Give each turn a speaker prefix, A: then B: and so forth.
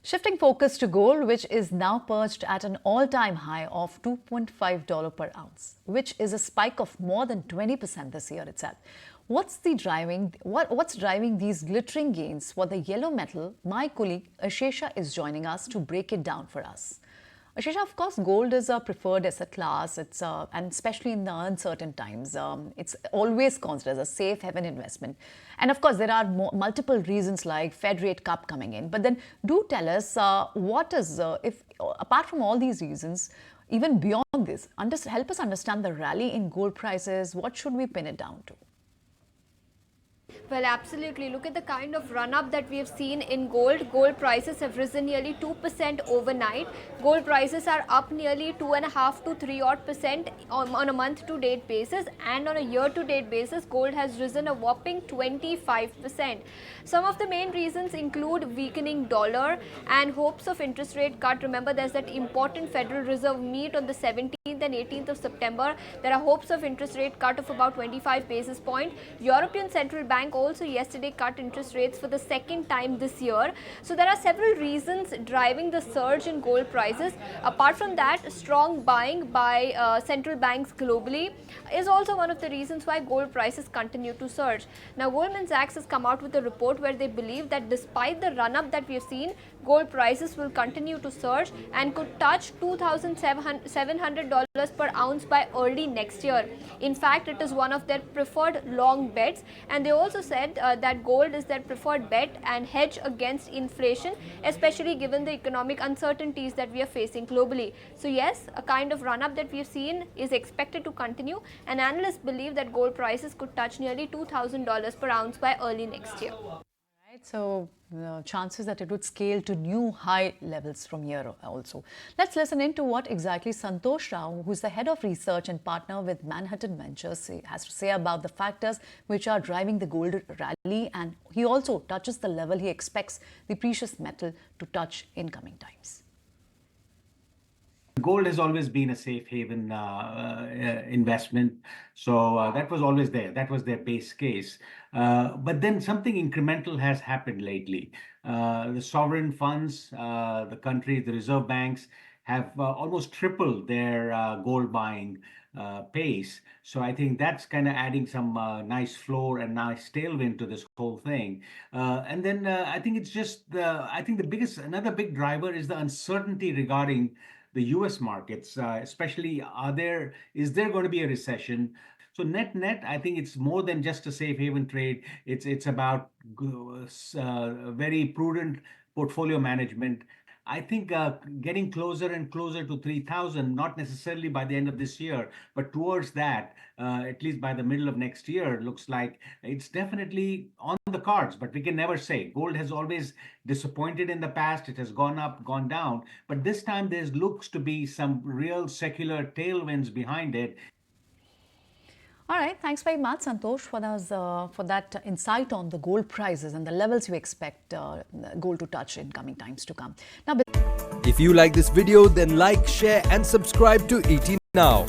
A: Shifting focus to gold, which is now perched at an all-time high of $2.5 per ounce, which is a spike of more than 20% this year itself. What's driving these glittering gains for the yellow metal? My colleague Ashesha is joining us to break it down for us. Ashesha, of course, gold is a preferred asset class. And especially in the uncertain times, it's always considered as a safe haven investment. And of course, there are multiple reasons like Fed rate cut coming in. But then, do tell us if apart from all these reasons, even beyond this, help us understand the rally in gold prices. What should we pin it down to?
B: Well, absolutely. Look at the kind of run-up that we have seen in gold. Gold prices have risen nearly 2% overnight. Gold prices are up nearly 2.5 to 3% on a month-to-date basis, and on a year-to-date basis, gold has risen a whopping 25%. Some of the main reasons include weakening dollar and hopes of interest rate cut. Remember, there's that important Federal Reserve meet on the 17th and 18th of September. There are hopes of interest rate cut of about 25 basis points. European Central Bank also yesterday cut interest rates for the second time this year. So there are several reasons driving the surge in gold prices. Apart from that, strong buying by central banks globally is also one of the reasons why gold prices continue to surge. Now, Goldman Sachs has come out with a report where they believe that despite the run-up that we have seen, gold prices will continue to surge and could touch $2,700 per ounce by early next year. In fact, it is one of their preferred long bets, and they also said that gold is their preferred bet and hedge against inflation, especially given the economic uncertainties that we are facing globally. So yes, a kind of run-up that we have seen is expected to continue, and analysts believe that gold prices could touch nearly $2,000 per ounce by early next year.
A: So chances that it would scale to new high levels from here also. Let's listen into what exactly Santosh Rao, who's the head of research and partner with Manhattan Ventures, has to say about the factors which are driving the gold rally, and he also touches the level he expects the precious metal to touch in coming times.
C: Gold has always been a safe haven investment, so that was always there. That was their base case. But then something incremental has happened lately. The sovereign funds, the countries, the reserve banks have almost tripled their gold buying pace. So I think that's kind of adding some nice floor and nice tailwind to this whole thing. And then I think it's just another big driver is the uncertainty regarding the US markets, especially is there going to be a recession? So net, I think it's more than just a safe haven trade. It's about very prudent portfolio management. I think getting closer and closer to 3,000, not necessarily by the end of this year, but towards that, at least by the middle of next year, looks like it's definitely on the cards, but we can never say. Gold has always disappointed in the past. It has gone up, gone down, but this time there looks to be some real secular tailwinds behind it.
A: All right, thanks very much, Santosh, for that insight on the gold prices and the levels you expect gold to touch in coming times to come. Now,
D: if you like this video, then like, share and subscribe to ET Now.